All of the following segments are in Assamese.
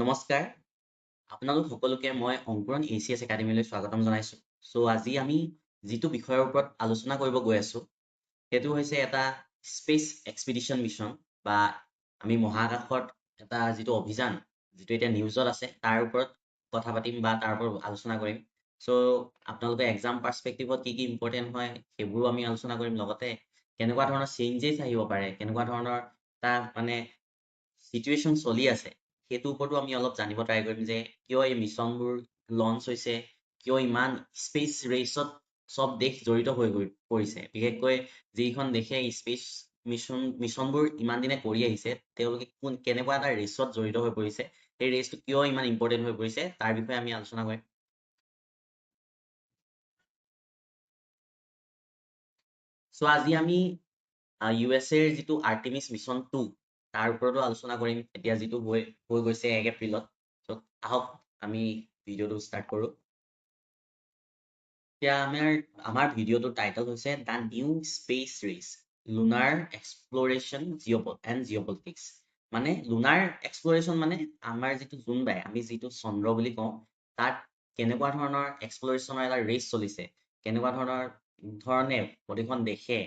নমস্কাৰ আপোনালোক সকলোকে মই অংকুৰণ ACS একাডেমীলৈ স্বাগতম জনাইছো। আজি আমি যিটো বিষয়ৰ ওপৰত আলোচনা কৰিব গৈ আছো সেইটো হৈছে এটা স্পেচ এক্সপিডিশ্যন মিছন বা আমি মহাকাশত এটা যিটো অভিযান যিটো এতিয়া নিউজত আছে তাৰ ওপৰত কথা পাতিম বা তাৰ ওপৰত আলোচনা কৰিম। আপোনালোকে এক্সাম পাৰ্সপেক্টিভত কি ইম্পৰ্টেন্ট হয় সেইবোৰো আমি আলোচনা কৰিম, লগতে কেনেকুৱা ধৰণৰ চেঞ্জেছ আহিব পাৰে, কেনেকুৱা ধৰণৰ এটা মানে সিচুৱেশ্যন চলি আছে সেইটো ওপৰতো আমি অলপ জানিব ট্ৰাই কৰিম যে কিয় এই মিছনবোৰ লঞ্চ হৈছে, কিয় ইমান স্পেচ ৰেচত সব দেশ জড়িত হৈ পৰিছে, বিশেষকৈ যিখন দেশে স্পেচ মিছনবোৰ ইমান দিনে কৰি আহিছে তেওঁলোকে কেনেকুৱা এটা ৰেচত জড়িত হৈ পৰিছে, সেই ৰেচটো কিয় ইমান ইম্পৰ্টেন্ট হৈ পৰিছে তাৰ বিষয়ে আমি আলোচনা কৰিম। আজি আমি USA ৰ যিটো আৰ্টেমিছ মিছন 2 তাৰ ওপৰতো আলোচনা কৰিম, এতিয়া যিটো হৈ গৈছে 1 এপ্ৰিলত। আহক আমি ভিডিঅ'টো ষ্টাৰ্ট কৰো। এতিয়া আমাৰ ভিডিঅ'টোৰ টাইটেল হৈছে the new space race lunar exploration and geopolitics. মানে লুনাৰ এক্সপ্লৰেশ্যন মানে আমাৰ যিটো জোনবাই আমি যিটো চন্দ্ৰ বুলি কওঁ তাত কেনেকুৱা ধৰণৰ এক্সপ্লৰেশ্যনৰ এটা ৰেচ চলিছে, কেনেকুৱা ধৰণে প্ৰতিখন দেশে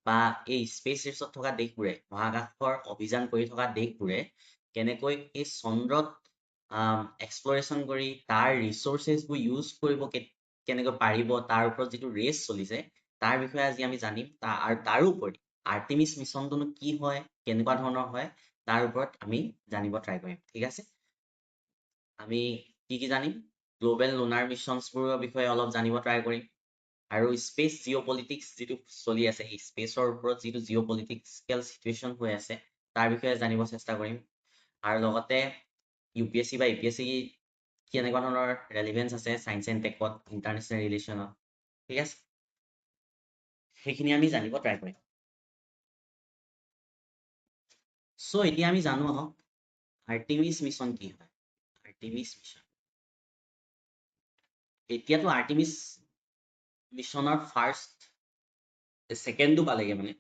বা এই স্পেচ ৰেচত থকা দেশবোৰে মহাকাশৰ অভিযান কৰি থকা দেশবোৰে কেনেকৈ এই চন্দ্ৰত এক্সপ্লৰেশ্যন কৰি তাৰ ৰিচোৰ্চেছবোৰ ইউজ কৰিব কেনেকৈ পাৰিব তাৰ ওপৰত যিটো ৰেচ চলিছে তাৰ বিষয়ে আজি আমি জানিম। আৰু তাৰোপৰি আৰ্টেমিছ মিছনটোনো কি হয়, কেনেকুৱা ধৰণৰ হয় তাৰ ওপৰত আমি জানিব ট্ৰাই কৰিম। ঠিক আছে, আমি কি জানিম, গ্ল'বেল লুনাৰ মিছনছবোৰৰ বিষয়ে অলপ জানিব ট্ৰাই কৰিম আৰু স্পেচ জিঅ'পলিটিক্স যিটো চলি আছে এই স্পেচৰ ওপৰত যিটো জিঅ'পলিটিক্সকেল চিটুৱেশ্যন হৈ আছে তাৰ বিষয়ে জানিব চেষ্টা কৰিম। আৰু লগতে UPSC বা EPSC কেনেকুৱা ধৰণৰ ৰেলিভেন্স আছে চায়েন্স এণ্ড টেকত, ইণ্টাৰনেশ্যনেল ৰিলেশ্যনত, ঠিক আছে, সেইখিনি আমি জানিব ট্ৰাই কৰিম। এতিয়া আমি জানো আহক আৰ্টেমিছ মিছন কি হয়। আৰ্টেমিছ মিছন এতিয়াতো আৰ্টেমিছ মিছনৰ ছেকেণ্ডটো পালেগে, মানে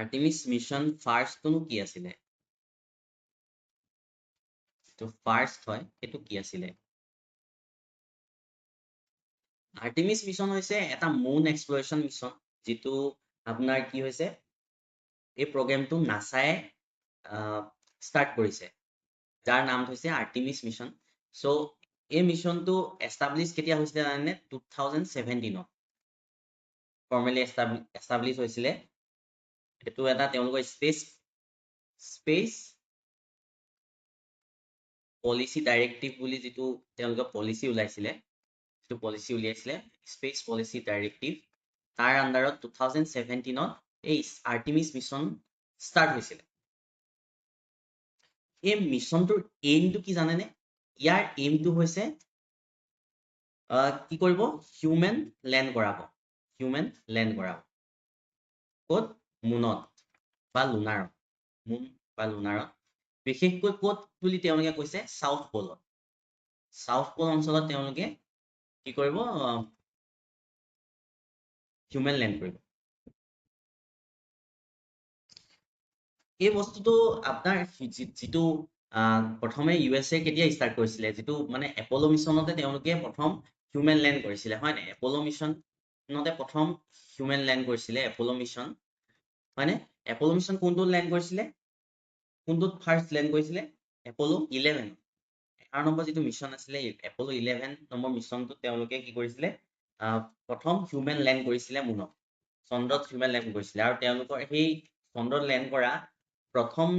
আৰ্টেমিছ মিছন ফাৰ্ষ্টটোনো কি আছিলে, যিটো ফাৰ্ষ্ট হয় সেইটো কি আছিলে। আৰ্টেমিছ মিছন হৈছে এটা মুন এক্সপ্লৰেশ্যন মিছন, যিটো আপোনাৰ কি হৈছে এই প্ৰগ্ৰেমটো নাছাই ষ্টাৰ্ট কৰিছে, যাৰ নাম হৈছে আৰ্টেমিছ মিছন। এই মিছনটো এষ্টাব্লিছ কেতিয়া হৈছিলে জানেনে? 2017ত ফৰ্মেলি এষ্টাব্লিছ হৈছিলে। এইটো এটা তেওঁলোকৰ স্পেচ পলিচি ডাইৰেক্টিভ বুলি যিটো তেওঁলোকে পলিচি উলিয়াইছিলে, স্পেচ পলিচি ডাইৰেক্টিভ, তাৰ আণ্ডাৰত 2017ত এই আৰ্টেমিছ মিছন ষ্টাৰ্ট হৈছিলে। এই মিছনটোৰ এইমটো কি জানেনে? ইয়াৰ এইমটো হৈছে কি কৰিব, হিউমেন লেণ্ড কৰাব। ক'ত? মুনত বা লুনাৰত, মুন বা লুনাৰত, বিশেষকৈ ক'ত বুলি তেওঁলোকে কৈছে? চাউথ পল অঞ্চলত তেওঁলোকে কি কৰিব, হিউমেন লেণ্ড কৰিব। এই বস্তুটো আপোনাৰ যিটো প্ৰথমে USA কেতিয়া ষ্টাৰ্ট কৰিছিলে, যিটো মানে এপল' মিছনতে তেওঁলোকে প্ৰথম হিউমেন লেণ্ড কৰিছিলে, হয় নাই? এপল' মিছনতে প্ৰথম হিউমেন লেণ্ড কৰিছিলে এপল' মিছন, হয়নে? এপল' মিছন কোনটোত লেণ্ড কৰিছিলে, কোনটোত ফাৰ্ষ্ট লেণ্ড কৰিছিলে? এপল' 11, 11 নম্বৰ যিটো মিছন আছিলে এপল' 11 নম্বৰ মিছনটোত তেওঁলোকে কি কৰিছিলে, প্ৰথম হিউমেন লেণ্ড কৰিছিলে মুনত, চন্দ্ৰত হিউমেন লেণ্ড কৰিছিলে। আৰু তেওঁলোকৰ সেই চন্দ্ৰত লেণ্ড কৰা প্ৰথম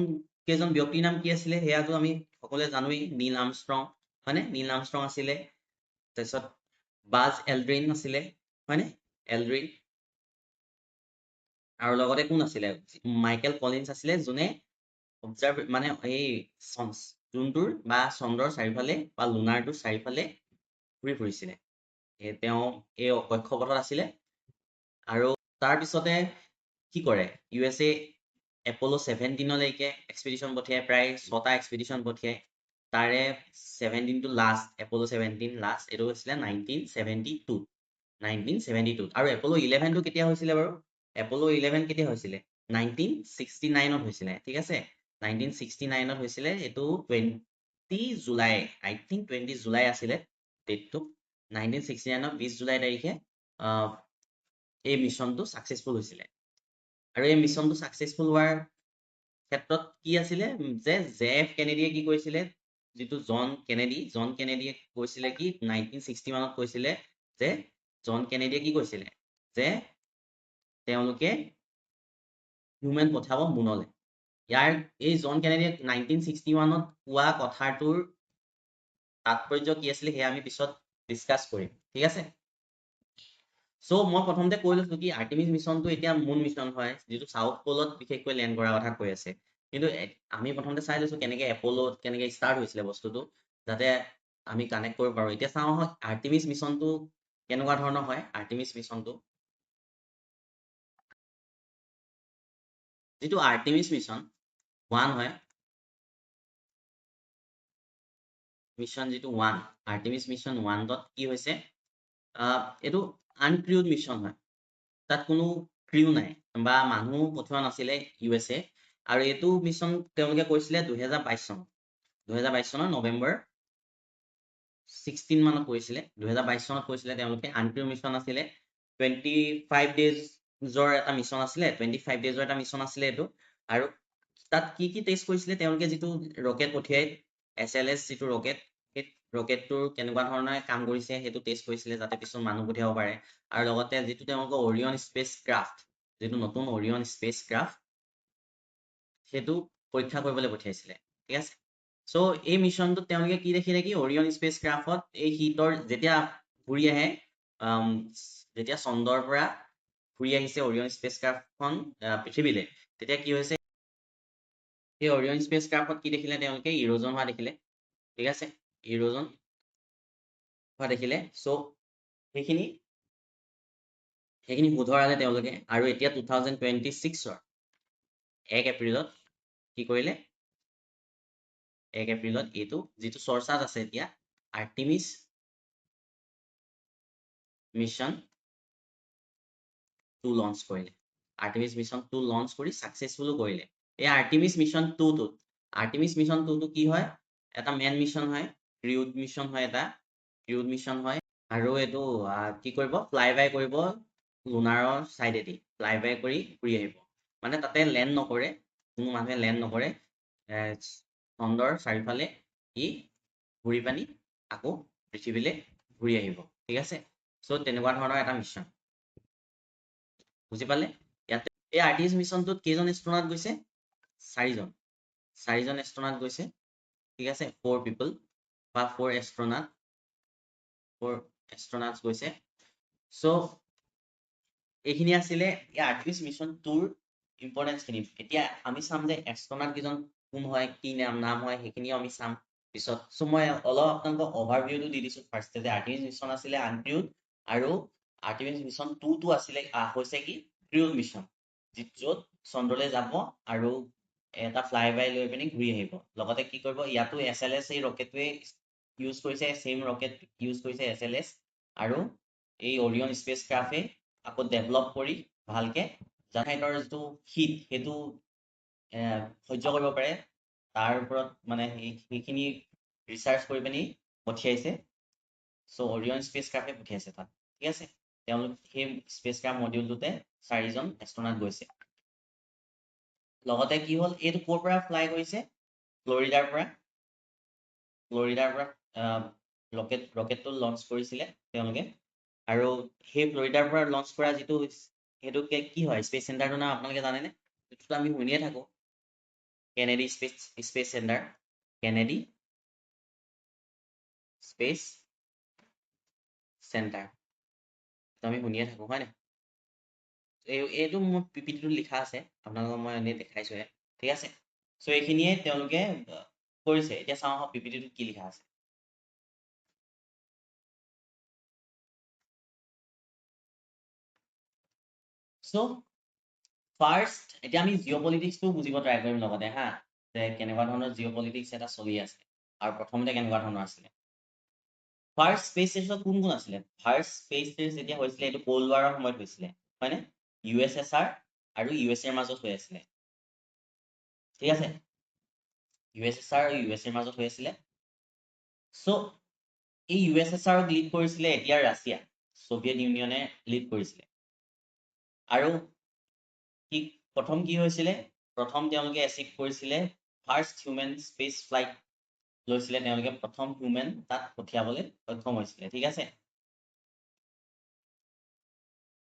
কেইজন ব্যক্তিৰ নাম কি আছিলে সেয়াটো আমি সকলোৱে জানোৱেই, নীল আৰ্মষ্ট্ৰং, হয়নে? নীল আৰ্মষ্ট্ৰং আছিলে, তাৰপিছত বাজ এলড্ৰিন আছিলে, হয়নে? এলড্ৰিন, আৰু লগতে কোন আছিলে? মাইকেল কলিন্স আছিলে, যোনে মানে এই জোনটোৰ বা চন্দ্ৰৰ চাৰিওফালে বা লুনাৰটোৰ চাৰিওফালে ঘূৰি ফুৰিছিলে, তেওঁ এই কক্ষপথত আছিলে। আৰু তাৰপিছতে কি কৰে, USA এপল' 17লৈকে এক্সপিডিশ্যন পঠিয়াই, প্ৰায় 6টা এক্সপিডিশ্যন পঠিয়াই, তাৰে 17টো লাষ্ট, এপল' 17 লাষ্ট, এইটো হৈছিলে 1972। আৰু এপল' 11টো কেতিয়া হৈছিলে বাৰু? এপল' 11 কেতিয়া হৈছিলে? 1969ত হৈছিলে, ঠিক আছে, 1969ত হৈছিলে। এইটো জুলাই, আই থিংক 20 জুলাই আছিলে ডেটটো, 1969 20 জুলাই তাৰিখে এই মিছনটো ছাকচেছফুল হৈছিলে। আৰু এই মিছনটো ছাকচেছফুল হোৱাৰ ক্ষেত্ৰত কি আছিলে যে JF কেনেডিয়ে কি কৈছিলে, যিটো জন কেনেডিয়ে কৈছিলে কি 1961 কৈছিলে যে জন কেনেডিয়ে কি কৈছিলে যে তেওঁলোকে হিউমেন পঠাব মুনলে। ইয়াৰ এই জন কেনেডিয়ে 1961 কোৱা কথাটোৰ তাৎপৰ্য কি আছিলে সেয়া আমি পিছত ডিছকাছ কৰিম, ঠিক আছে। চ' মই প্ৰথমতে কৈ লৈছো কি আৰ্টেমিছ মিছনটো এতিয়া মুন মিছন হয়, যিটো চাউথ পলত বিশেষকৈ লেণ্ড কৰাৰ কথা কৈ আছে। কিন্তু আমি প্ৰথমতে চাই লৈছো কেনেকে এপলত কেনেকে ষ্টাৰ্ট হৈছিলে বস্তুটো, যাতে আমি কানেক্ট কৰিব পাৰো। এতিয়া চাওঁ আহক আৰ্টেমিছ মিছনটো কেনেকুৱা ধৰণৰ হয়। আৰ্টেমিছ মিছনটো, যিটো আৰ্টেমিছ মিছন 1 হয়, মিছন যিটো 1 আৰ্টেমিছ মিছন 1 কি হৈছে, এইটো আনক্ৰিউড মিছন হয়। তাত কোনো ক্ৰিউ নাই বা মানুহ পঠোৱা নাছিলে USA। আৰু এইটো মিছন তেওঁলোকে কৈছিলে 2022 চনৰ নৱেম্বৰ 16 মানত কৈছিলে, 2022 চনত কৈছিলে তেওঁলোকে। আনক্ৰিউ মিছন আছিলে 25 ডেজৰ এটা মিছন আছিলে, 25 ডেজৰ এটা মিছন আছিলে এইটো। আৰু তাত কি কি টেষ্ট কৰিছিলে তেওঁলোকে, যিটো ৰকেট পঠিয়াই SLS যিটো ৰকেট, সেই ৰকেটটোৰ কেনেকুৱা ধৰণে কাম কৰিছে সেইটো টেষ্ট কৰিছিলে, যাতে পিছত মানুহ পঠিয়াব পাৰে। আৰু লগতে যিটো তেওঁলোকৰ অৰিয়ন স্পেচ ক্ৰাফ্ট, যিটো নতুন অৰিয়ন স্পেচ ক্ৰাফ্ট, সেইটো পৰীক্ষা কৰিবলৈ পঠিয়াইছিলে, ঠিক আছে। চ' এই মিছনটোত তেওঁলোকে কি দেখিলে কি অৰিয়ন স্পেচ ক্ৰাফ্টত এই শীতৰ যেতিয়া ঘূৰি আহে, যেতিয়া চন্দ্ৰৰ পৰা ঘূৰি আহিছে অৰিয়ন স্পেচ ক্ৰাফ্টখন পৃথিৱীলৈ, তেতিয়া কি হৈছে, সেই অৰিয়ন স্পেচ ক্ৰাফ্টত কি দেখিলে তেওঁলোকে ইৰোজন হোৱা দেখিলে, ঠিক আছে, ইৰোজন হোৱা দেখিলে। চ' সেইখিনি শুধৰালে তেওঁলোকে। আৰু এতিয়া 2026 1 এপ্ৰিলত কি কৰিলে, 1 এপ্ৰিলত এইটো যিটো চৰ্চাত আছে এতিয়া আৰ্টেমিছ মিছন 2 লঞ্চ কৰিলে। আৰ্টেমিছ মিছন 2 লঞ্চ কৰি ছাকচেছফুলো কৰিলে। এই আৰ্টেমিছ মিছন 2টোত কি হয়, এটা মেন মিছন হয়, ক্ৰিউড মিছন হয়, এটা ক্ৰিউড মিছন হয়। আৰু এইটো কি কৰিব, ফ্লাই বাই কৰিব লুনাৰৰ চাইডেদি, ফ্লাই বাই কৰি ঘূৰি আহিব। মানে তাতে লেণ্ড নকৰে, কোনো মানুহে লেণ্ড নকৰে, চন্দ্ৰৰ চাৰিওফালে ই ঘূৰি পানি আকৌ পৃথিৱীলৈ ঘূৰি আহিব, ঠিক আছে। চ' তেনেকুৱা ধৰণৰ এটা মিছন, বুজি পালে। ইয়াতে এই আৰ্টেমিছ মিছনটোত কেইজন এষ্ট্ৰনাট গৈছে, 4জন এষ্ট্ৰনাট গৈছে, ঠিক আছে। 4 পিপল বা 4 এষ্ট্ৰনাট গৈছে। চ' এইখিনি আছিলে এই আৰ্টেমিছ মিছন 2ৰ ইম্পৰ্টেঞ্চ খিনি। এতিয়া আমি চাম যে এষ্ট্ৰনাট কেইজন কোন হয়, কি নাম হয়, সেইখিনিও আমি চাম পিছত। চ' মই অলপ আপোনালোকক অভাৰভিউটো দি দিছো ফাৰ্ষ্টে, যে আৰ্টেমিছ মিছন আছিলে আনক্ৰিউড, আৰু আৰ্টেমিছ মিছন 2টো আছিলে হৈছে কি ক্ৰিউড মিছন, য'ত চন্দ্ৰলৈ যাব আৰু এটা ফ্লাই বাই লৈ পিনি ঘূৰি আহিব। লগতে কি কৰিব, ইয়াতো SLS এই ৰকেটটোৱে ইউজ কৰিছে, চেম ৰকেট ইউজ কৰিছে SLS। আৰু এই অৰিয়ন স্পেচ ক্ৰাফ্টে আকৌ ডেভেলপ কৰি ভালকে জানাইটৰ যিটো হিট সেইটো সহ্য কৰিব পাৰে, তাৰ ওপৰত মানে সেইখিনি ৰিচাৰ্চ কৰি পিনি পঠিয়াইছে। চ' অৰিয়ন স্পেচ ক্ৰাফ্টে পঠিয়াইছে তাত, ঠিক আছে। তেওঁলোক সেই স্পেচ ক্ৰাফ্ট মডিউলটোতে 4জন এষ্ট্ৰনাট গৈছে। লগতে কি হ'ল, এইটো ক'ৰ পৰা ফ্লাই কৰিছে, ফ্লৰিডাৰ পৰা ৰকেটটো লঞ্চ কৰিছিলে তেওঁলোকে। আৰু সেই ফ্লৰিডাৰ পৰা লঞ্চ কৰা যিটো সেইটোকে কি হয়, স্পেচ চেণ্টাৰটোৰ নাম আপোনালোকে জানেনে? সেইটোতো আমি শুনিয়ে থাকো, Kennedy space centre, Kennedy space centre, আমি শুনিয়ে থাকো, হয় নাই? এইটো মোৰ পিপিটিটো লিখা আছে, আপোনালোকক মই এনেই দেখাইছোহে, ঠিক আছে। চ' এইখিনিয়ে তেওঁলোকে কৰিছে। এতিয়া চাওঁ আহক পিপিটিটোত কি লিখা আছে। চ' ফাৰ্ষ্ট এতিয়া আমি জিঅ' পলিটিক্সটো বুজিব ট্ৰাই কৰিম লগতে, হা, যে কেনেকুৱা ধৰণৰ জিঅ' পলিটিক্স এটা চলি আছে আৰু প্ৰথমতে কেনেকুৱা ধৰণৰ আছিলে। ফাৰ্ষ্ট স্পেচ ৰেচত কোন কোন আছিলে? ফাৰ্ষ্ট স্পেচ ৰেচ যেতিয়া হৈছিলে এইটো কোল্ড ৱাৰৰ সময়ত হৈছিলে, হয়নে? USSR আৰু USA মাজত হৈ আছিলে, ঠিক আছে। USSR আৰু USA মাজত হৈ আছিলে। সো এই USSR লিড কৰিছিলে এতিয়া ৰাছিয়া, সোভিয়েট ইউনিয়নে লিড কৰিছিলে। আৰু কি প্ৰথম কি হৈছিলে, প্ৰথম তেওঁলোকে এচিভ কৰিছিলে ফাৰ্ষ্ট হিউমেন স্পেচ ফ্লাইট লৈছিলে, তেওঁলোকে প্ৰথম হিউমেন তাত পঠিয়াবলৈ সক্ষম হৈছিলে। ঠিক আছে,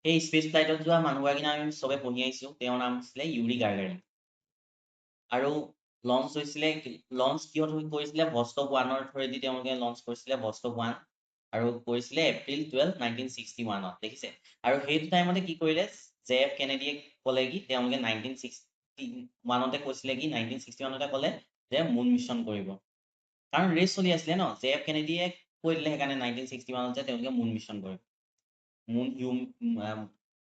সেই স্পেচ ফ্লাইটত যোৱা মানুহগৰাকীৰ নাম আমি চবে পঢ়ি আহিছো, তেওঁৰ নাম আছিলে ইউৰি গাগাৰিন। আৰু লঞ্চ হৈছিলে, লঞ্চ কিহত কৰিছিলে, ভষ্টক 1ৰ থ্ৰুৱেদি তেওঁলোকে লঞ্চ কৰিছিলে, ভষ্টক 1, আৰু কৰিছিলে এপ্ৰিল 12, 1961ত। দেখিছে, আৰু সেইটো টাইমতে কি কৰিলে, JF কেনেডিয়ে ক'লে কি তেওঁলোকে 1961তে কৈছিলে কি 1961তে ক'লে যে মুন মিছন কৰিব, কাৰণ ৰেচ চলি আছিলে ন। JF কেনেডিয়ে কৈ দিলে সেইকাৰণে 1961তে তেওঁলোকে মুন মিছন কৰিব, মুন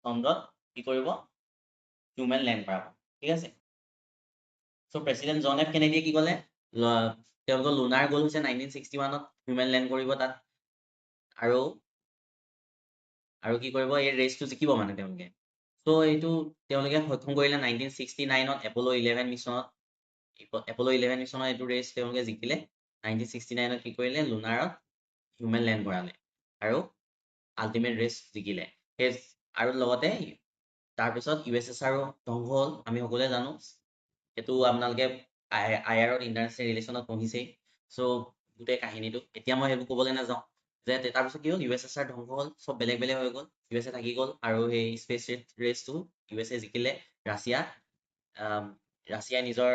চন্দ্ৰত কি কৰিব, হিউমেন লেণ্ড কৰাব। ঠিক আছে, চ' প্ৰেচিডেণ্ট জন এফ কেনেডিয়ে কি ক'লে, তেওঁলোকৰ লুনাৰ গ'ল হৈছে 1961ত হিউমেন লেণ্ড কৰিব তাত, আৰু কি কৰিব, এই ৰেচটো জিকিব মানে তেওঁলোকে। চ' এইটো তেওঁলোকে সক্ষম কৰিলে 1969ত এপল' 11 মিছনত, এপল' 11 মিছনৰ এইটো ৰেচ তেওঁলোকে জিকিলে। 1969ত কি কৰিলে, লুনাৰত হিউমেন লেণ্ড কৰালে আৰু আল্টিমেট ৰেচ জিকিলে। সেই আৰু লগতে তাৰপিছত USSR ধ্বংস হ'ল, আমি সকলোৱে জানো, সেইটো আপোনালোকে IR ইণ্টাৰনেশ্যনেল ৰিলেশ্যনত পঢ়িছেই। চ' গোটেই কাহিনীটো এতিয়া মই সেইবোৰ ক'বলৈ নাযাওঁ, যে তাৰপিছত কি হ'ল, USSR ধ্বংস হ'ল, চব বেলেগ বেলেগ হৈ গ'ল, USA থাকি গ'ল, আৰু সেই স্পেচ ৰেচটো USA জিকিলে, ৰাছিয়াই নিজৰ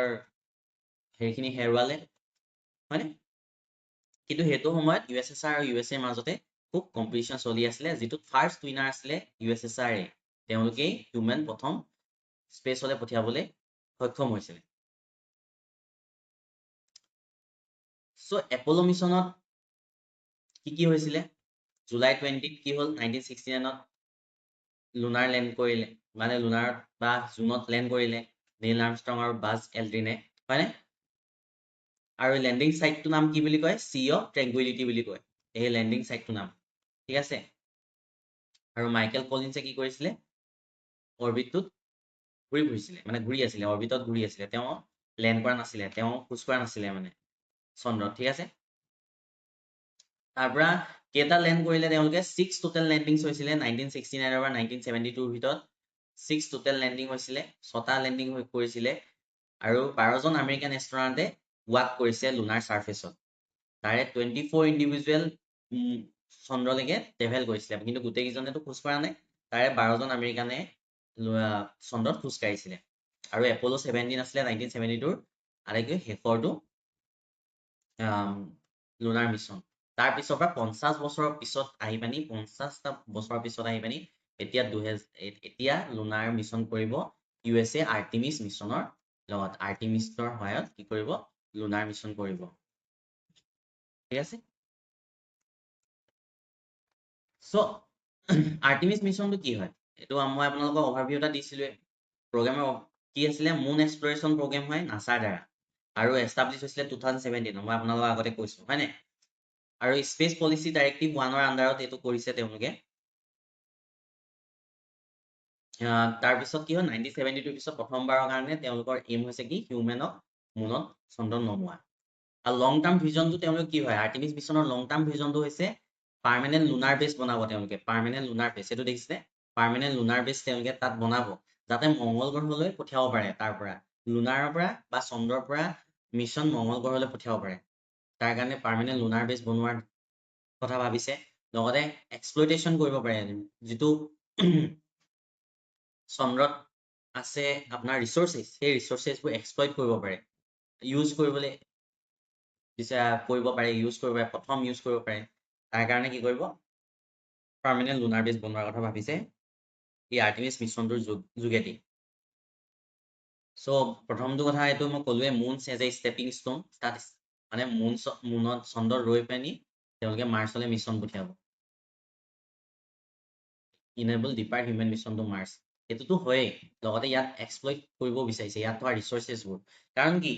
সেইখিনি হেৰুৱালে, হয়নে? কিন্তু সেইটো সময়ত USSR আৰু USA মাজতে খুব কম্পিটিশ্যন চলি আছিলে, যিটোত ফাৰ্ষ্ট উইনাৰ আছিলে USSR। তেওঁলোকেই হিউমেন প্ৰথম স্পেচলৈ পঠিয়াবলৈ সক্ষম হৈছিলে। চ' এপল' মিছনত কি হৈছিলে, জুলাই 20ত কি হ'ল, 1969ত লুনাৰ লেণ্ড কৰিলে, মানে লুনাৰ বা জুনত লেণ্ড কৰিলে নীল আৰ্মষ্ট্ৰং আৰু বাজ এলড্ৰিনে, হয়নে? আৰু লেণ্ডিং চাইটটোৰ নাম কি বুলি কয়, চি অফ ট্ৰেংকুইলিটি বুলি কয় এই লেণ্ডিং চাইটটোৰ নাম। ঠিক আছে, আৰু মাইকেল কলিন্সে কি কৰিছিলে, অৰ্বিটটোত ঘূৰি ফুৰিছিলে, মানে ঘূৰি আছিলে, অৰ্বিটত ঘূৰি আছিলে, তেওঁ লেণ্ড কৰা নাছিলে, তেওঁ খোজ কৰা নাছিলে মানে চন্দ্ৰত। ঠিক আছে, তাৰ পৰা কেইটা লেণ্ড কৰিলে তেওঁলোকে, 6 টোটেল লেণ্ডিংছ হৈছিলে 1969 পৰা 1972ৰ ভিতৰত, 6 টোটেল লেণ্ডিং হৈছিলে, 6টা লেণ্ডিং কৰিছিলে, আৰু 12জন আমেৰিকান এষ্ট্ৰনাউটে ৱাক কৰিছে লুনাৰ ছাৰ্ফেচত। তাৰে 24 ইণ্ডিভিজুৱেল চন্দ্ৰলৈকে ট্ৰেভেল কৰিছিলে, কিন্তু গোটেইকেইজনেতো খোজ কঢ়া নাই, তাৰে 12জন আমেৰিকানে চন্দ্ৰত খোজ কাঢ়িছিলে। আৰু এপল' 17 আছিলে 1972ৰ আটাইতকৈ শেষৰটো লুনাৰ মিছন। তাৰ পিছৰ পৰা 50 বছৰৰ পিছত আহি পানি, 50টা বছৰৰ পিছত আহি পানি এতিয়া লুনাৰ মিছন কৰিব USA আৰ্টিমিছ মিছনৰ লগত, আৰ্টিমিছৰ সহায়ত কি কৰিব, লুনাৰ মিছন কৰিব। ঠিক আছে, চ' আৰ্টিমিছ মিছনটো কি হয়, এইটো মই আপোনালোকক অভাৰভিউ এটা দিছিলোৱে। প্ৰগ্ৰেমৰ কি আছিলে, মুন এক্সপ্লৰেশ্যন প্ৰগ্ৰেম হয় নাছাৰ দ্বাৰা, আৰু এষ্টাব্লিছ হৈছিলে 2017, মই আপোনালোকক আগতে কৈছো, হয়নে? আৰু স্পেচ পলিচি ডাইৰেক্টিভ 1ৰ আণ্ডাৰত এইটো কৰিছে তেওঁলোকে। তাৰপিছত কি হয়, 1972ৰ পিছত প্ৰথমবাৰৰ কাৰণে তেওঁলোকৰ এইম হৈছে কি, হিউমেনক মুনত, চন্দ্ৰত নমোৱা। আৰু লং টাৰ্ম ভিজনটো তেওঁলোকৰ কি হয়, আৰ্টিমিছ মিছনৰ লং টাৰ্ম ভিজনটো হৈছে পাৰ্মানেণ্ট লুনাৰ বেছ বনাব তেওঁলোকে, পাৰ্মানেণ্ট লুনাৰ বেছ, এইটো দেখিছে, পাৰ্মানেণ্ট লুনাৰ বেছ তেওঁলোকে তাত বনাব, যাতে মংগল গ্ৰহলৈ পঠিয়াব পাৰে, তাৰ পৰা লুনাৰৰ পৰা বা চন্দ্ৰৰ পৰা মিছন মংগল গ্ৰহলৈ পঠিয়াব পাৰে, তাৰ কাৰণে পাৰ্মানেণ্ট লুনাৰ বেছ বনোৱাৰ কথা ভাবিছে। লগতে এক্সপ্লইটেশ্যন কৰিব পাৰে, যিটো চন্দ্ৰত আছে আপোনাৰ ৰিচোৰ্চেছ, সেই ৰিচোৰ্চেছবোৰ এক্সপ্লইট কৰিব পাৰে, ইউজ কৰিবলৈ কৰিব পাৰে, প্ৰথম ইউজ কৰিব পাৰে। তাৰ কাৰণে কি কৰিব, পাৰ্মানেণ্ট লুনাৰ বেছ বনোৱাৰ কথা ভাবিছে এই আৰ্টিমিছ মিছনটোৰ যোগেদি। চ' প্ৰথমটো কথা এইটো মই ক'লোৱে, moons as a stepping stone, তাত মানে মুনত চন্দ্ৰত ৰৈ পেনি তেওঁলোকে মাৰ্চলৈ মিছন পঠিয়াব, enable deeper human mission to Mars. সেইটোতো হয়েই, লগতে ইয়াত এক্সপ্লইট কৰিব বিচাৰিছে ইয়াত থকা ৰিচোৰ্চেছবোৰ। কাৰণ কি,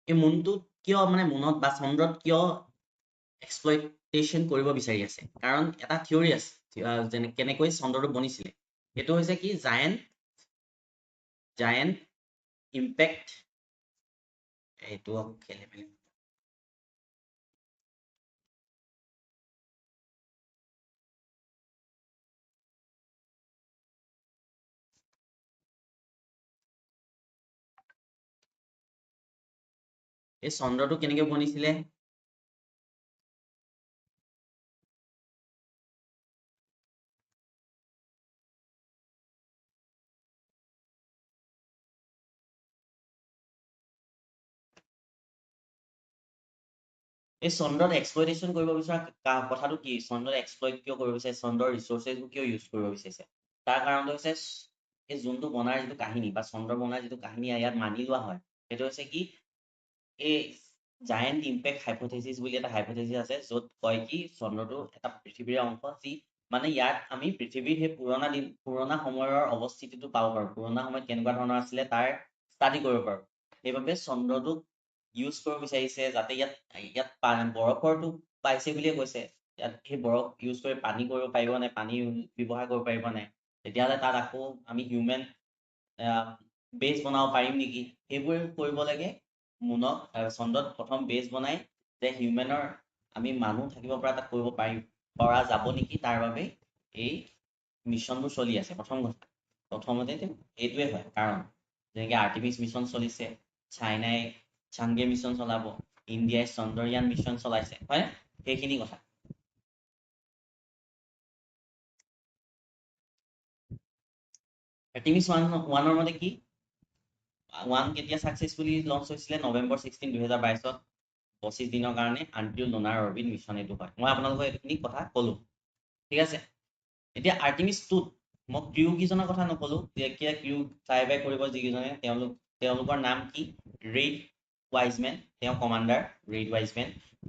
এই মুনটোত কিয়, মানে মুনত বা চন্দ্ৰত কিয় এক্সপ্লইটেশ্যন কৰিব বিচাৰি আছে, কাৰণ এটা থিয়ৰী আছে, কেনেকৈ চন্দ্ৰটো বনিছিলে, সেইটো হৈছে কি, জায়েণ্ট ইম্পেক্ট, এইটো খেলি মেলি এই চন্দ্ৰটো কেনেকৈ বনিছিলে? এই চন্দ্ৰত এক্সপ্লইটেশ্যন কৰিব বিচৰা কথাটো কি? চন্দ্ৰত এক্সপ্লইট কিয় কৰিব বিচাৰিছে? চন্দ্ৰৰ ৰিচোৰ্চেছবোৰ কিয় ইউজ কৰিব বিচাৰিছে? তাৰ কাৰণটো হৈছে এই যোনটো বনাৰ যিটো কাহিনী বা চন্দ্ৰ বনাৰ যিটো কাহিনী ইয়াত মানি লোৱা হয়, সেইটো হৈছে কি এই জায়েণ্ট ইম্পেক্ট হাইপথেচিছ বুলি এটা হাইপথেচিছ আছে, য'ত কয় কি চন্দ্ৰটো এটা পৃথিৱীৰ অংশ, যি মানে ইয়াত আমি পৃথিৱীৰ সেই পুৰণা সময়ৰ অৱস্থিতিটো পাব পাৰোঁ, পুৰণা সময়ত কেনেকুৱা ধৰণৰ আছিলে তাৰ ষ্টাডি কৰিব পাৰোঁ। সেইবাবে চন্দ্ৰটোক ইউজ কৰিব বিচাৰিছে, যাতে ইয়াত বৰফৰটো পাইছে বুলিয়ে কৈছে। ইয়াত সেই বৰফ ইউজ কৰি পানী কৰিব পাৰিব নে, পানী ব্যৱহাৰ কৰিব পাৰিব নে, তেতিয়াহ'লে তাত আকৌ আমি হিউমেন বেজ বনাব পাৰিম নেকি? সেইবোৰ কৰিব লাগে। মুনক চন্দ্ৰত প্ৰথম বেজ বনাই যে হিউমেনৰ আমি মানুহ থাকিব পৰা তাত কৰিব পৰা যাব নেকি, তাৰ বাবে এই মিছনবোৰ চলি আছে। প্ৰথমতে এইটোৱে হয় কাৰণ, যেনেকৈ আৰ্টিমিছ মিছন চলিছে, চাইনাই চাংগে মিছন চলাব, ইণ্ডিয়াই চন্দ্ৰয়ান মিছন চলাইছে, হয়? সেইখিনি কথা। আৰ্টিমিছ 1ৰ মতে কি? 1 কেতিয়া ছাকচেছফুলি লঞ্চ হৈছিলে? নৱেম্বৰ 16, 2022ত 25 দিনৰ কাৰণে আনটিল লুনাৰ অৰবিট মিছন এইটো হয়। মই আপোনালোকক এইখিনি কথা ক'লো, ঠিক আছে? এতিয়া আৰ্টিমিছ 2ত মই ক্ৰিউ কেইজনৰ কথা নক'লো, যেতিয়া ক্ৰিউ ফ্লাই বাই কৰিব যিকেইজনে, তেওঁলোকৰ নাম কি? ৰেড ৱাইজমেন, তেওঁ commander red Weismann.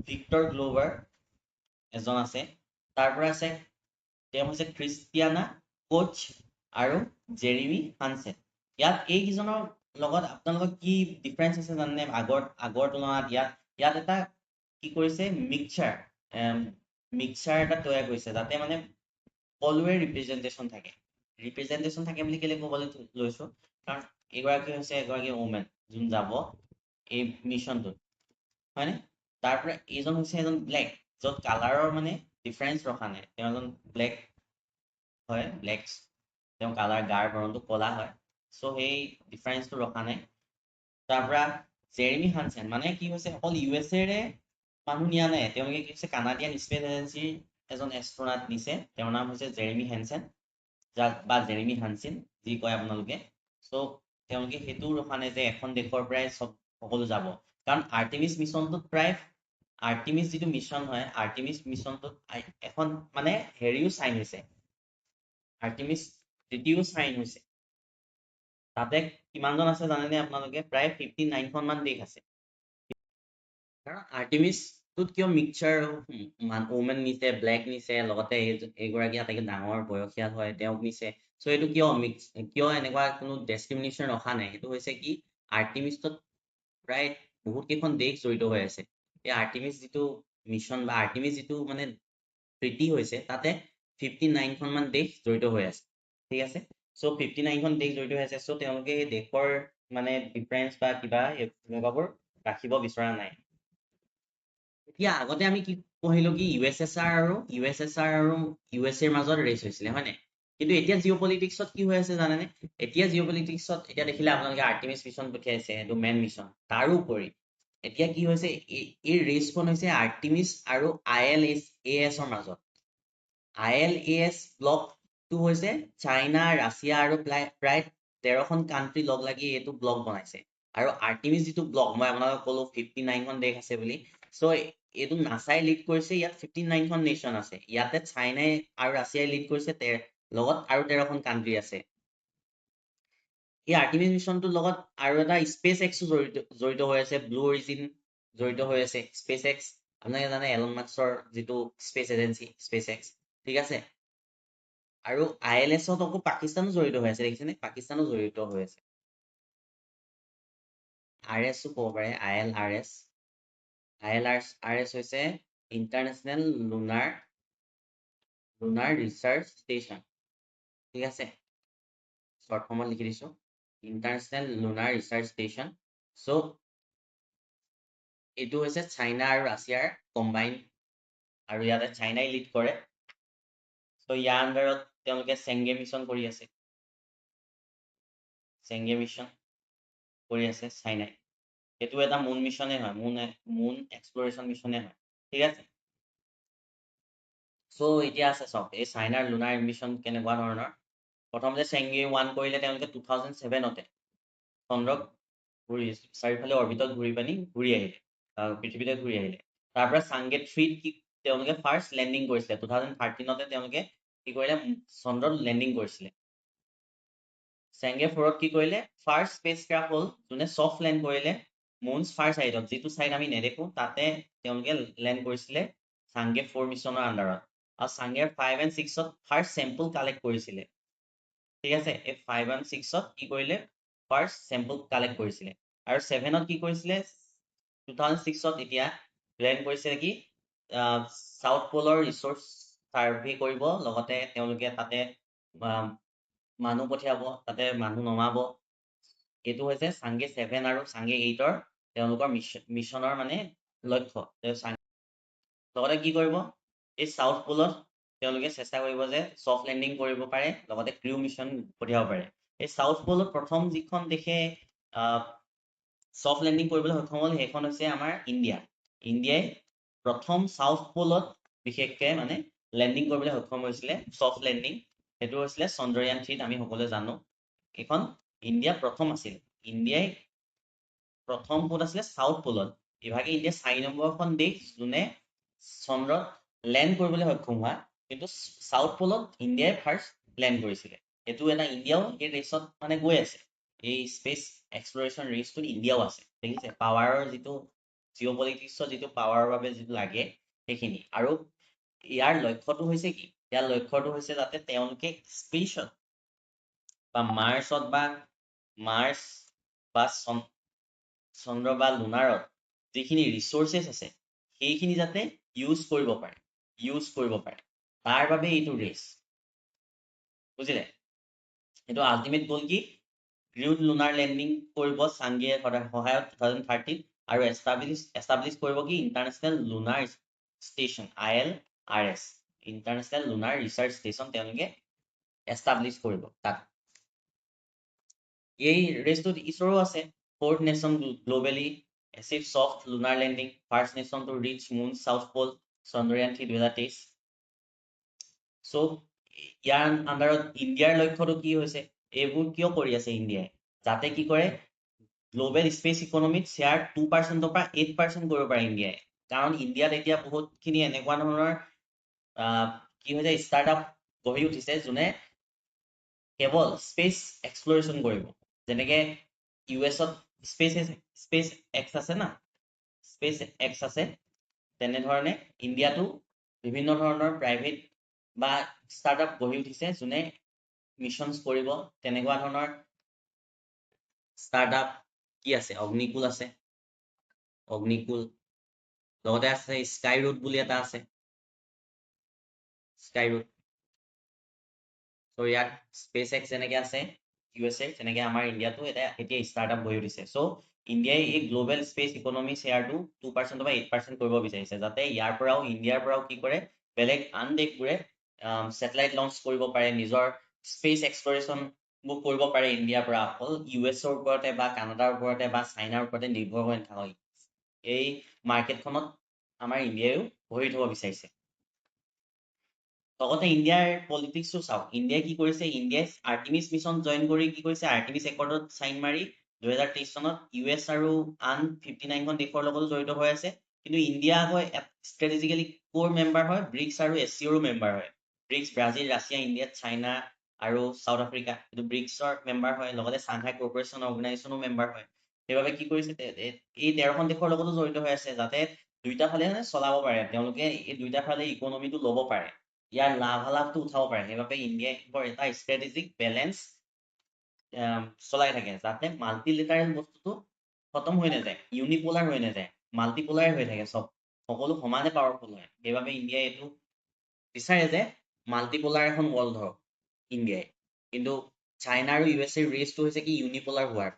Victor Glover এজন আছে, তাৰ পৰা আছে তেওঁ হৈছে ক্ৰিষ্টিয়ানা কোচ আৰু জেৰিমি হানছেন। ইয়াত এইকেইজনৰ লগত আপোনালোকৰ কি ডিফাৰেঞ্চ আছে জানেনে? আগৰ তুলনাত ইয়াত এটা কি কৰিছে, মিক্সাৰ এটা তৈয়াৰ কৰিছে, যাতে মানে সকলোৱে ৰিপ্ৰেজেণ্টেশ্যন থাকে বুলি কেলে ক'বলৈ লৈছো, কাৰণ এগৰাকী হৈছে এগৰাকী ওমেন যোন যাব এই মিছনটোত, হয়নে? তাৰ পৰা এইজন হৈছে এজন ব্লেক, য'ত কালাৰৰ মানে ডিফাৰেঞ্চ ৰখা নাই, তেওঁ এজন ব্লেক হয়, তেওঁ কালাৰ গাৰ বৰণটো ক'লা হয়, চ' সেই ডিফাৰেঞ্চটো ৰখা নাই। তাৰ পৰা জেৰিমি হানছেন, মানে কি হৈছে, অকল USA মানুহ নিয়া নাই, তেওঁলোকে কি হৈছে কানাডিয়ান স্পেচ এজেঞ্চিৰ এজন এষ্ট্ৰনাট নিছে, তেওঁৰ নাম হৈছে জেৰিমি হেনছেন, বা জেৰিমি হানছেন যি কয় আপোনালোকে। চ' তেওঁলোকে সেইটোও ৰখা নাই যে এখন দেশৰ পৰাই সকলো যাব, কাৰণ আৰ্টিমিছ মিছনটোত প্ৰায় আৰ্টিমিছ যিটো মিছন হয়, আৰ্টিমিছ মিছনটোত এখন মানে হেৰিও চাইন হৈছে, আৰ্টিমিছ ট্ৰিটিও চাইন হৈছে। তাতে কিমানজন আছে জানেনে আপোনালোকে? প্ৰায় 59খন মান দেশ আছে। কাৰণ আৰ্টিমিছটোত কিয় মিক্সাৰ ওমেন নিছে, ব্লেক নিছে, লগতে এইগৰাকী আটাইতকৈ ডাঙৰ বয়সীয়াল হয়, তেওঁক নিছে। চ' এইটো কিয় এনেকুৱা কোনো ডেছক্ৰিমিনেশ্যন ৰখা নাই? সেইটো হৈছে কি, আৰ্টিমিছটোত প্ৰায় বহুত কেইখন দেশ জড়িত হৈ আছে। এই আৰ্টিমিছ যিটো মিছন বা আৰ্টিমিছ যিটো মানে ট্ৰিটি হৈছে, তাতে 59খন মান দেশ জড়িত হৈ আছে, ঠিক আছে? চ' 59খন দেশ জড়িত হৈ আছে, চ' তেওঁলোকে এই দেশৰ মানে ডিফাৰেঞ্চ বা কিবা এনেকুৱাবোৰ ৰাখিব বিচৰা নাই। এতিয়া আগতে আমি কি পঢ়িলো কি USSR আৰু USA ৰ মাজত ৰেচ হৈছিলে, হয় নাই? কিন্তু এতিয়া জিঅ' পলিটিক্সত কি হৈ আছে জানেনে? এতিয়া জিঅ' পলিটিক্সত এতিয়া দেখিলে আপোনালোকে আৰ্টিমিছ মিছন পঠিয়াইছে, এইটো মেন মিছন। তাৰোপৰি এতিয়া কি হৈছে, এই ৰেচখন হৈছে আৰ্টিমিছ আৰু ILAS ৰ মাজত। ILAS ব্লকটো হৈছে চাইনা, ৰাছিয়া আৰু প্ৰায় 13খন কাণ্ট্ৰি লগ লাগি এইটো ব্লক বনাইছে। আৰু আৰ্টিমিছ যিটো ব্লক, মই আপোনালোকক ক'লো 59খন দেশ আছে বুলি, চ' এইটো নাচাই লিড কৰিছে, ইয়াত 59খন নেশ্যন আছে। ইয়াতে চাইনাই আৰু ৰাছিয়াই লিড কৰিছে, লগত আৰু 13খন কাণ্ট্ৰি আছে। এই আৰ্টিমিছ মিছনটোৰ লগত আৰু এটা স্পেচ এক্সো জড়িত হৈ আছে, ব্লু অৰিজিন জড়িত হৈ আছে। স্পেচ এক্স আপোনালোকে জানে, এলন মাস্কৰ যিটো স্পেচ এজেঞ্চি স্পেচ এক্স, ঠিক আছে? আৰু ILSত আকৌ পাকিস্তানো জড়িত হৈ আছে, দেখিছেনে? পাকিস্তানো জড়িত হৈ আছে। RSও ক'ব পাৰে, ILRS হৈছে ইণ্টাৰনেশ্যনেল লুনাৰ ৰিচাৰ্চ ষ্টেচন, ঠিক আছে? শ্বৰ্ট ফৰ্মত লিখি দিছো, ইণ্টাৰনেশ্যনেল লুনাৰ ৰিচাৰ্চ ষ্টেচন। চ' এইটো হৈছে চাইনা আৰু ৰাছিয়াৰ কম্বাইন, আৰু ইয়াতে চাইনাই লিড কৰে। চ' ইয়াৰ আণ্ডাৰত তেওঁলোকে চেংগে মিছন কৰি আছে, চাইনাই। এটো এটা মুন মিশনে হয় মুন এক্সপ্লোৰেশন মিশনে হয় ঠিক আছে সো এতিয়া আছে সব এই চাইনাৰ লুনাৰ মিশন কেনেকুৱা ধৰণৰ প্ৰথমতে চেংগে 1 কৰিলে তেওঁলোকে 2007 তে চন্দ্ৰক ঘূৰি চাৰিফালে অৰ্বিটত ঘূৰি পানি ঘূৰি আহিলে পৃথিৱীতে ঘূৰি আহিলে তাৰ পৰা চাংগে 3 কি তেওঁলোকে ফাৰ্স্ট লেন্ডিং কৰিছিলে 2013 তে তেওঁলোকে কি কৰিলে চন্দ্ৰত লেন্ডিং কৰিছিলে চেংগে 4 কি কৰিলে ফাৰ্স্ট স্পেসক্ৰাফ্ট হল যোনে সফট লেন্ড কৰিলে মুনছ ফাৰ সাইডত যেটো সাইড আমি নেদেখো তাতে তেওঁলোকে লেন্ড কৰিছিলে চাংগে 4 মিশনৰ আন্ডাৰত আৰু Changge 5 and 6 to first sample collect কৰিছিলে ঠিক আছে এই 5 and 6 ত কি কৰিলে ফাৰ্স্ট স্যাম্পল কালেক্ট কৰিছিলে আৰু 7 ত কি কৰিছিলে 2006 ত এতিয়া প্ল্যান কৰিছে কি সাউথ পোলৰ ৰিসোৰ্স সাৰ্ভে কৰিব লগতে তেওঁলোকে তাতে মানুহ পঠিয়াব তাতে মানুহ নমাব এটো হৈছে চাংগে 7 আৰু চাংগে 8 ৰ তেওঁলোকৰ মিশনৰ মানে লক্ষ্য লগতে কি কৰিব এই সাউথ পোলত তেওঁলোকে চেষ্টা কৰিব যে সফট লেন্ডিং কৰিব পাৰে লগতে ক্ৰু মিশন পঠিয়াব পাৰে এই সাউথ পোলত প্ৰথম যিখন দেখে সফট লেন্ডিং কৰিবলৈ সক্ষম হ'ল হেখন হৈছে আমাৰ ইণ্ডিয়াই প্ৰথম সাউথ পোলত বিশেষকৈ মানে লেন্ডিং কৰিবলৈ সক্ষম হৈছিলে সফট লেন্ডিং হেতু হৈছিলে চন্দ্ৰয়ান 3 আমি সকলোৱে জানো এখন ইণ্ডিয়া প্ৰথম আছিল ইণ্ডিয়াই প্ৰথম পোত আছিলে সাউথ পোলত ইভাগে ইণ্ডিয়া 4 নম্বৰখন দেশ যোনে চন্দ্ৰত লেন্ড কৰিবলৈ সক্ষম হোৱা কিন্তু সাউথ পোলত ইণ্ডিয়াই ফাৰ্স্ট লেন্ড কৰিছিলে এটো এটা ইণ্ডিয়াও এই ৰেসত মানে গৈ আছে এই স্পেস এক্সপ্লোৰেশন ৰেসটো ইণ্ডিয়াও আছে দেখিছে পাৱাৰৰ যেটো জিঅ'পলিটিক্সৰ যেটো পাৱাৰৰ বাবে যেটো লাগে সেইখিনি আৰু ইয়াৰ লক্ষ্যটো হৈছে কি ইয়াৰ লক্ষ্যটো হৈছে যাতে তেওঁলোকে স্পেচত বা মাৰ্চত বা মাৰ্চ বা চন্দ্ৰ বা লুনাৰত যিখিনি ৰিসোৰ্সেস আছে সেইখিনি যাতে ইউজ কৰিব পাৰে তাৰ বাবে এইটো ৰেস বুজিলে এটো আল্টিমেট গোল কি ক্ৰুড লুনাৰ লেন্ডিং কৰিব চাংগে সহায়ত 2013 আৰু এস্টাবলিশ কৰিব কি international lunar station ILRS international lunar research station তেওঁলোকে এস্টাবলিশ কৰিব তাক এই ৰেসটোত ইছৰো আছে fourth nation globally achieve soft lunar landing first nation to reach moon south pole Chandrayaan 3 2023 so ইয়াৰ আন্ডাৰত ইণ্ডিয়াৰ লক্ষ্যটো কি হৈছে এইবোৰ কিয় কৰি আছে ইণ্ডিয়াই যাতে কি কৰে গ্লোবেল স্পেস ইকোনমিত শেয়াৰ 2% পৰা 8% কৰিব পাৰে ইণ্ডিয়াই কাৰণ ইণ্ডিয়াত এতিয়া বহুতখিনি এনেকুৱা ধৰণৰ কি হৈছে ষ্টাৰ্টআপ গঢ়ি উঠিছে যোনে কেৱল স্পেস এক্সপ্লোৰেশন কৰিব যেনেকে ইউএছত স্পেস এক্স আছে না স্পেস এক্স আছে তেনেধৰণে ইণ্ডিয়াটো বিভিন্ন ধৰণৰ প্ৰাইভেট বা ষ্টাৰ্টআপ গঢ়ি উঠিছে যোনে মিশনস কৰিব তেনেকুৱা ধৰণৰ ষ্টাৰ্টআপ কি আছে অগ্নিকুল আছে অগ্নিকুল লগতে আছে স্কাই ৰুট বুলি এটা আছে স্কাই ৰুট সো ইয়াত স্পেস এক্স যেনেকে আছে USA যেনেকে আমাৰ ইণ্ডিয়াটো এটা এতিয়া ষ্টাৰ্টআপ গঢ়ি উঠিছে সো ইণ্ডিয়াই এই গ্লোবেল স্পেস ইকোনমি শেয়াৰটো 2% বা 8% কৰিব বিচাৰিছে যাতে ইয়াৰ পৰাও ইণ্ডিয়াৰ পৰাও কি কৰে বেলেগ আন দেশবোৰে স্যাটেলাইট লঞ্চ কৰিব পাৰে নিজৰ স্পেস এক্সপ্লোৰেশন বুক কৰিব পাৰে ইণ্ডিয়াৰ পৰা অকল ইউএছৰ ওপৰতে বা কানাডাৰ ওপৰতে বা চাইনাৰ ওপৰতে নিৰ্ভৰ হৈ নাথাকক এই মাৰ্কেটখনত আমাৰ ইণ্ডিয়াও ভৰি থব বিচাৰিছে লগতে ইণ্ডিয়াৰ পলিটিক্সও চাওক ইণ্ডিয়াই কি কৰিছে ইণ্ডিয়াই আৰ্টিমিছ মিশন জইন কৰি কি কৰিছে আৰ্টিমিছ একৰ্ডত সাইন মাৰি 2023 চনত ইউএছ আৰু আন 59 খন দেশৰ লগতো জড়িত হৈ আছে কিন্তু ইণ্ডিয়া হয় ষ্ট্ৰেটেজিক্যালি কোৰ মেম্বাৰ হয় ব্ৰিক্স আৰু এছচিঅ'ৰো মেম্বাৰ হয় bricks Brazil Russia India China আৰু সাউথ আফ্ৰিকা এটো ব্ৰিক্সৰ মেম্বাৰ হয় লগতে সাংহাই কোঅপাৰেশন অৰ্গানাইজেশনো মেম্বাৰ হয় সেইবাবে কি কৰিছে এই 13খন দেশৰ লগতো জড়িত হৈ আছে যাতে দুইটা ফালে চলাব পাৰে তেওঁলোকে এই দুইটা ফালে ইকোনমিটো ল'ব পাৰে ইয়াৰ লাভালাভটো উঠাব পাৰে সেইবাবে ইণ্ডিয়াই এটা ষ্ট্ৰেটেজিক বেলেন্স চলাই থাকে যাতে মাল্টিলেটাৰেল বস্তুটো খতম হৈ নাযায় ইউনিপোলাৰ হৈ নাযায় মাল্টিপোলাৰ হৈ থাকে সব সকলো সমানে পাৱাৰফুল হয় সেইবাবে ইণ্ডিয়াই এইটো বিচাৰে যে মাল্টিপোলাৰ এখন ৱৰ্ল্ড হওক ইণ্ডিয়াই কিন্তু চাইনা আৰু ইউএছএৰ ৰেসটো হৈছে কি ইউনিপোলাৰ হোৱাৰ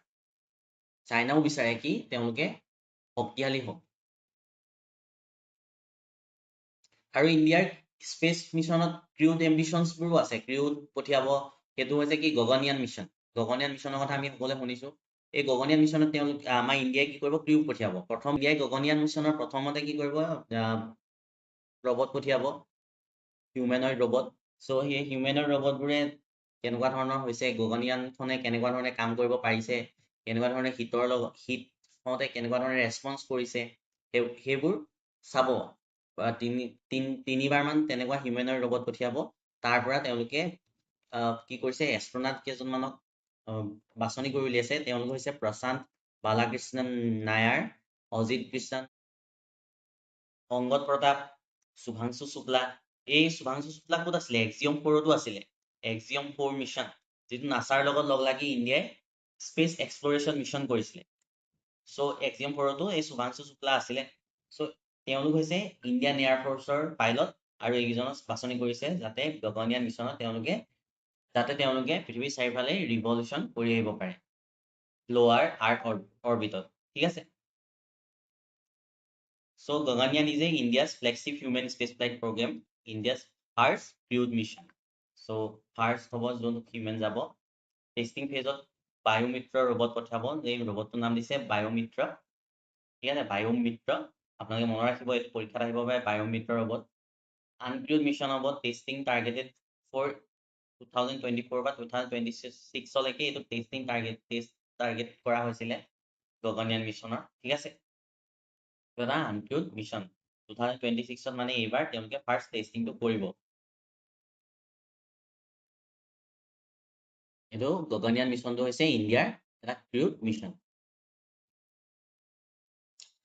চাইনাও বিচাৰে কি তেওঁলোকে শক্তিশালী হওক আৰু ইণ্ডিয়াৰ স্পেস মিশনত ক্ৰুড এম্বিশনছবোৰো আছে ক্ৰুড পঠিয়াব সেইটো হৈছে কি গগনয়ান মিশনৰ কথা আমি সকলোৱে শুনিছো এই গগনিয়ান মিছনত তেওঁলোক আমাৰ ইণ্ডিয়াই কি কৰিব ক্ৰিউ পঠিয়াব প্ৰথম ইণ্ডিয়াই গগনিয়ান মিছনৰ প্ৰথমতে কি কৰিব ৰবট পঠিয়াব হিউমেনইড ৰবট চ' সেই হিউমেনইড ৰবটবোৰে কেনেকুৱা ধৰণৰ হৈছে গগনিয়ানখনে কেনেকুৱা ধৰণে কাম কৰিব পাৰিছে কেনেকুৱা ধৰণে শীতৰ লগত শীত হওঁতে কেনেকুৱা ধৰণে ৰেছপন্স কৰিছে সেইবোৰ চাব তিনিবাৰমান তেনেকুৱা হিউমেনইড ৰবট পঠিয়াব তাৰ পৰা তেওঁলোকে কি কৰিছে এষ্ট্ৰনাট কেইজনমানক বাছনি কৰি উলিয়াইছে তেওঁলোক হৈছে প্ৰশান্ত বালাকৃষ্ণন নায়াৰ অজিত কৃষ্ণন অংগদ প্ৰতাপ শুভাংশু শুক্লা এই শুভাংশু শুক্লা ক'ত আছিলে এক্সিয়ম 4তো আছিলে এক্সিয়ম 4 মিছন যিটো নাছাৰ লগত লগ লাগি ইণ্ডিয়াই স্পেচ এক্সপ্লৰেশ্যন মিছন কৰিছিলে চ' এক্সিয়ম 4তো এই শুভাংশু শুক্লা আছিলে চ' তেওঁলোক হৈছে ইণ্ডিয়ান এয়াৰ ফৰ্চৰ পাইলট আৰু এইকেইজনক বাছনি কৰিছে যাতে গগনিয়ান মিছনত তেওঁলোকে পৃথিৱীৰ চাৰিওফালে ৰিভলিউশ্যন কৰি আহিব পাৰে লোৱাৰ আৰ্থ অৰ্বিটত ঠিক আছে So Gaganyaan is India's flagship human spaceflight program, India's first crewed mission. So first হ'ব যোন হিউমেন যাব টেষ্টিং ফেজত বায়োমিত্ৰ ৰবট পঠাব এই ৰবটটোৰ নাম দিছে বায়োমিত্ৰ ঠিক আছে বায়োমিত্ৰ আপোনালোকে মনত ৰাখিব এইটো পৰীক্ষাত আহিব পাৰে বায়োমিত্ৰ ৰবট আনক্ৰিউড মিছন হ'ব টেষ্টিং টাৰ্গেটেড ফৰ 2024 বা 2026 লৈকে এইটো টেষ্টিং টাৰ্গেট কৰা হৈছিলে গগনিয়ান মিছনৰ ঠিক আছে এটা আনক্ৰিউড মিছন 2026 মানে এইবাৰ তেওঁলোকে ফাৰ্ষ্ট টেষ্টিংটো কৰিব এইটো গগনিয়ান মিছনটো হৈছে ইণ্ডিয়াৰ এটা ক্ৰিউড মিছন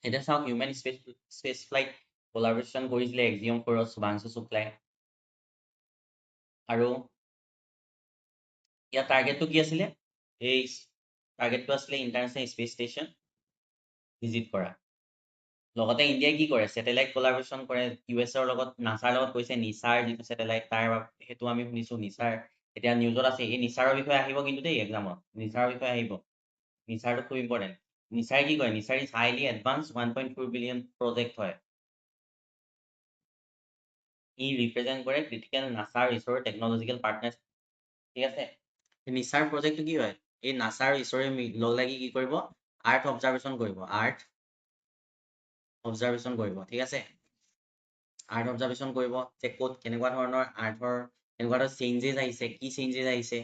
এটা চাওক হিউমেন স্পেচ ফ্লাইট কোলাবৰেশ্যন কৰিছিলে এক্সিয়ম 4ত শুভাংশু শুক্লাই আৰু ইয়াৰ টাৰ্গেটটো কি আছিলে এই টাৰ্গেটটো আছিলে ইণ্টাৰনেশ্যনেল স্পেচ ষ্টেচন ভিজিট কৰা লগতে ইণ্ডিয়াই কি কৰে ছেটেলাইট কোলাবৰেশ্যন কৰে ইউএছৰ লগত নাছাৰ লগত কৈছে নিছাৰ যিটো ছেটেলাইট তাৰ সেইটো আমি শুনিছো নিছাৰ এতিয়া নিউজত আছে এই নিছাৰৰ বিষয়ে আহিব কিন্তু দেই এক্সামত নিছাৰৰ বিষয়ে আহিব নিছাৰটো খুব ইম্পৰ্টেণ্ট নিছাৰ কি কয় Nisar is highly advance 1.4 billion project হয় ই ৰিপ্ৰেজেণ্ট কৰে ক্ৰিটিকেল নাছাৰ ইছৰ টেকনলজিকেল পাৰ্টনাৰ ঠিক আছে নিছাৰ প্ৰজেক্টটো কি হয় এই নাছাৰ ইছৰে লগ লাগি কি কৰিব আৰ্থ অবজাৰভেশ্যন কৰিব ঠিক আছে আৰ্থ অবজাৰভেশ্যন কৰিব যে ক'ত কেনেকুৱা ধৰণৰ আৰ্থৰ কেনেকুৱা ধৰণৰ চেঞ্জেছ আহিছে কি চেঞ্জেছ আহিছে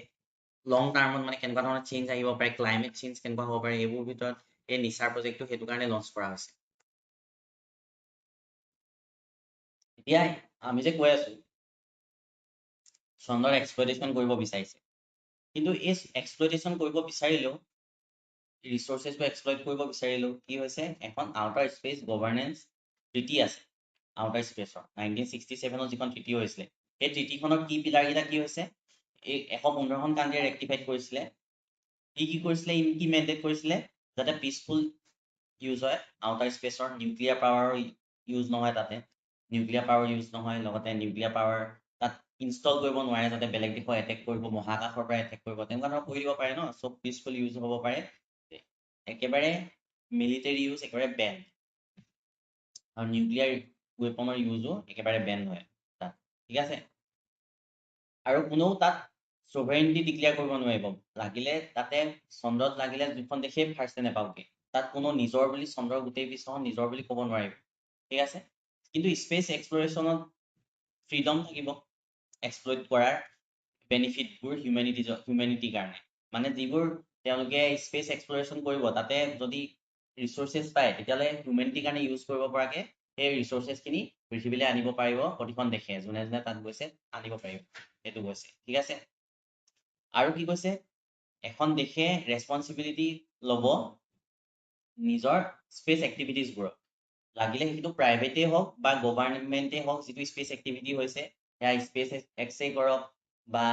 লং টাৰ্মত মানে কেনেকুৱা ধৰণৰ চেঞ্জ আহিব পাৰে ক্লাইমেট চেঞ্জ কেনেকুৱা হ'ব পাৰে এইবোৰ ভিতৰত এই নিছাৰ প্ৰজেক্টটো সেইটো কাৰণে লঞ্চ কৰা হৈছে এতিয়া আমি যে কৈ আছো চন্দ্ৰৰ এক্সপ্লইটেশ্যন কৰিব বিচাৰিছে কিন্তু এই এক্সপ্লইটেশ্যন কৰিব বিচাৰিলেও ৰিচোৰ্চেছবোৰ এক্সপ্লইট কৰিব বিচাৰিলেও কি হৈছে এখন আউটাৰ স্পেচ গভাৰ্নেন্স ট্ৰিটি আছে আউটাৰ স্পেচৰ 1967 যিখন ট্ৰিটি হৈছিলে সেই ট্ৰিটিখনৰ কি পিলাৰকেইটা কি হৈছে এই 115খন কাণ্ট্ৰিয়ে ৰেক্টিফাইড কৰিছিলে কি কৰিছিলে কি মেণ্ডেট কৰিছিলে যাতে পিচফুল ইউজ হয় আউটাৰ স্পেচৰ নিউক্লিয়াৰ পাৱাৰ ইউজ নহয় তাতে নিউক্লিয়াৰ পাৱাৰ ইউজ নহয় লগতে নিউক্লিয়াৰ পাৱাৰ তাত ইনষ্টল কৰিব নোৱাৰে যাতে বেলেগ দেশৰ এটেক কৰিব মহাকাশৰ পৰা এটেক কৰিব তেনেকুৱা ধৰণৰ কৰি দিব পাৰে ন চব পিচফুল ইউজ হ'ব পাৰে একেবাৰে মিলিটাৰী ইউজ একেবাৰে বেন আৰু নিউক্লিয়াৰ ৱেপনৰ ইউজো একেবাৰে বেন হয় তাত ঠিক আছে আৰু কোনেও তাত সোভেৰেইনিটি ডিক্লেয়াৰ কৰিব নোৱাৰিব লাগিলে তাতে চন্দ্ৰত লাগিলে দুখন দেশেই ফাৰ্ষ্টে নাপাওঁগে তাত কোনো নিজৰ বুলি চন্দ্ৰৰ গোটেই পৃষ্ঠখন নিজৰ বুলি ক'ব নোৱাৰিব ঠিক আছে কিন্তু স্পেচ এক্সপ্লৰেশ্যনত ফ্ৰীডম থাকিব এক্সপ্লইট কৰাৰ বেনিফিটবোৰ হিউমেনিটিৰ কাৰণে মানে যিবোৰ তেওঁলোকে স্পেচ এক্সপ্লৰেশ্যন কৰিব তাতে যদি ৰিচোৰ্চেছ পায় তেতিয়াহ'লে হিউমেনিটিৰ কাৰণে ইউজ কৰিব পৰাকে সেই ৰিচোৰ্চেছখিনি পৃথিৱীলৈ আনিব পাৰিব প্ৰতিখন দেশে যোনে যোনে তাত গৈছে আনিব পাৰিব সেইটো কৈছে ঠিক আছে আৰু কি কৈছে এখন দেশে ৰেছপনচিবিলিটি ল'ব নিজৰ স্পেচ এক্টিভিটিজবোৰত লাগিলে সেইটো প্ৰাইভেটেই হওক বা গভাৰ্ণমেণ্টেই হওক যিটো স্পেচ এক্টিভিটি হৈছে সেয়া স্পেচ এক্সেই কৰক বা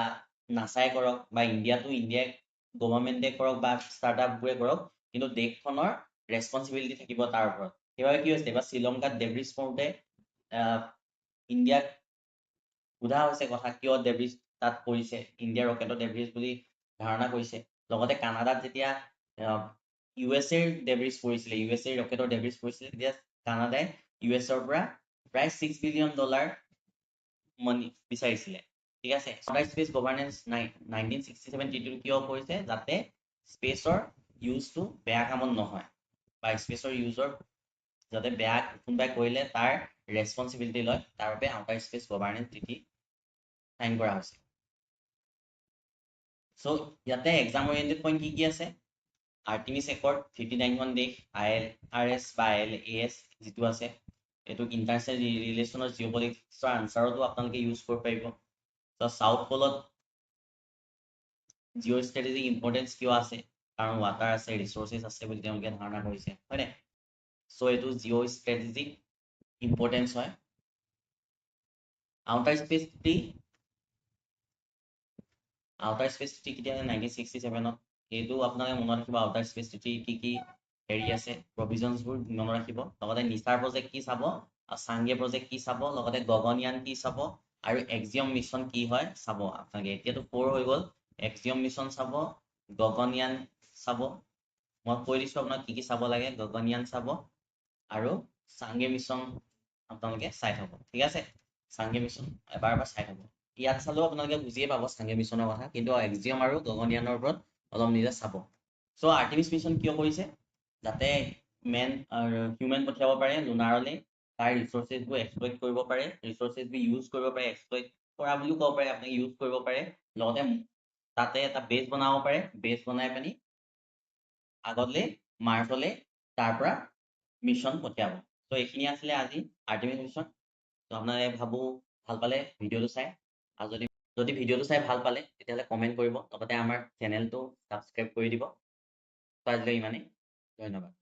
নাছাই কৰক বা ইণ্ডিয়াই গভৰ্ণমেণ্টে কৰক বা ষ্টাৰ্টআপবোৰে কৰক কিন্তু দেশখনৰ ৰেছপনচিবিলিটি থাকিব তাৰ ওপৰত সেইবাবে কি হৈছে বা শ্ৰীলংকাত ডেব্ৰিজ কৰোঁতে ইণ্ডিয়াক সোধা হৈছে কথা কিয় ডেব্ৰিজ তাত পৰিছে ইণ্ডিয়াৰ ৰকেটৰ ডেব্ৰিজ বুলি ধাৰণা কৰিছে লগতে কানাডাত যেতিয়া ইউএছএৰ ডেব্ৰিজ পৰিছিলে ইউএছএৰ ৰকেটৰ ডেব্ৰিজ পৰিছিলে তেতিয়া কানাডাই ইউএছৰ পৰা প্ৰায় $6 বিলিয়ন মানি বিচাৰিছিলে ঠিক আছে স্পেচ গভাৰ্নেন্স 1967 ট্ৰিটিটো কিয় কৰিছে যাতে স্পেচৰ ইউজটো বেয়া কামত নহয় বা স্পেচৰ ইউজৰ যাতে বেয়া কোনোবাই কৰিলে তাৰ ৰেছপন্সিবিলিটি লয় তাৰ বাবে outer space governance treaty sign কৰা হৈছে সো ইয়াতে এক্সাম ওৰিয়েণ্টেড পইণ্ট কি আছে আৰ্টিমিছ একৰ্ড 59খন দেশ ILRS বা ILAS যিটো আছে এইটোক ইণ্টাৰনেশ্যনেল ৰিলেশ্যনৰ জিঅ'পলিটিক্সৰ আনচাৰতো আপোনালোকে ইউজ কৰিব পাৰিব তো চাউথ পলত জিঅ' ষ্ট্ৰেটেজিক ইম্পৰ্টেঞ্চ কিয় আছে কাৰণ ৱাটাৰ আছে ৰিচোৰ্চেছ আছে বুলি তেওঁলোকে ধাৰণা কৰিছে হয়নে সো এইটো জিঅ' ষ্ট্ৰেটেজিক ইম্পৰ্টেঞ্চ হয় আউটাৰ স্পেচ ট্ৰিটি কেতিয়া 1967ত এইটো আপোনালোকে মনত ৰাখিব আউটাৰ স্পেচ ট্ৰিটি কি হেৰি আছে প্ৰভিজনছবোৰ মনত ৰাখিব লগতে নিচাৰ প্ৰজেক্ট কি চাব আৰু চাংগে প্ৰজেক্ট কি চাব লগতে গগনয়ান কি চাব আৰু এক্সিয়ম মিছন কি হয় চাব আপোনালোকে এতিয়াতো 4 হৈ গ'ল এক্সিয়ম মিছন চাব গগনয়ান চাব মই কৈ দিছোঁ আপোনাক কি চাব লাগে গগনয়ান চাব আৰু চাংগে মিছন আপোনালোকে চাই থ'ব ঠিক আছে চাংগে মিছন এবাৰ চাই থ'ব ইয়াত চালেও আপোনালোকে বুজিয়ে পাব চাংগে মিছনৰ কথা কিন্তু এক্সিয়ম আৰু গগনয়ানৰ ওপৰত অলপ নিজে চাব সো আৰ্টিমিছ মিছন কিয় কৰিছে যাতে হিউমেন পঠিয়াব পাৰে লুনাৰলৈ তাৰ ৰিচোৰ্চেছবোৰ এক্সপ্লইট কৰিব পাৰে ৰিচোৰ্চেছবোৰ ইউজ কৰিব পাৰে এক্সপ্লইট কৰা বুলিও ক'ব পাৰে আপুনি ইউজ কৰিব পাৰে লগতে তাতে এটা বেছ বনাব পাৰে বেছ বনাই পিনি আগলৈ মাৰ্চলৈ তাৰ পৰা মিছন পঠিয়াব তো এইখিনি আছিলে আজি আৰ্টিমিছ মিছন তো আপোনালোকে ভাবোঁ ভাল পালে ভিডিঅ'টো চাই আৰু যদি ভিডিঅ'টো চাই ভাল পালে তেতিয়াহ'লে কমেণ্ট কৰিব লগতে আমাৰ চেনেলটো ছাবস্ক্ৰাইব কৰি দিব তো আজিলৈ ইমানেই ধন্যবাদ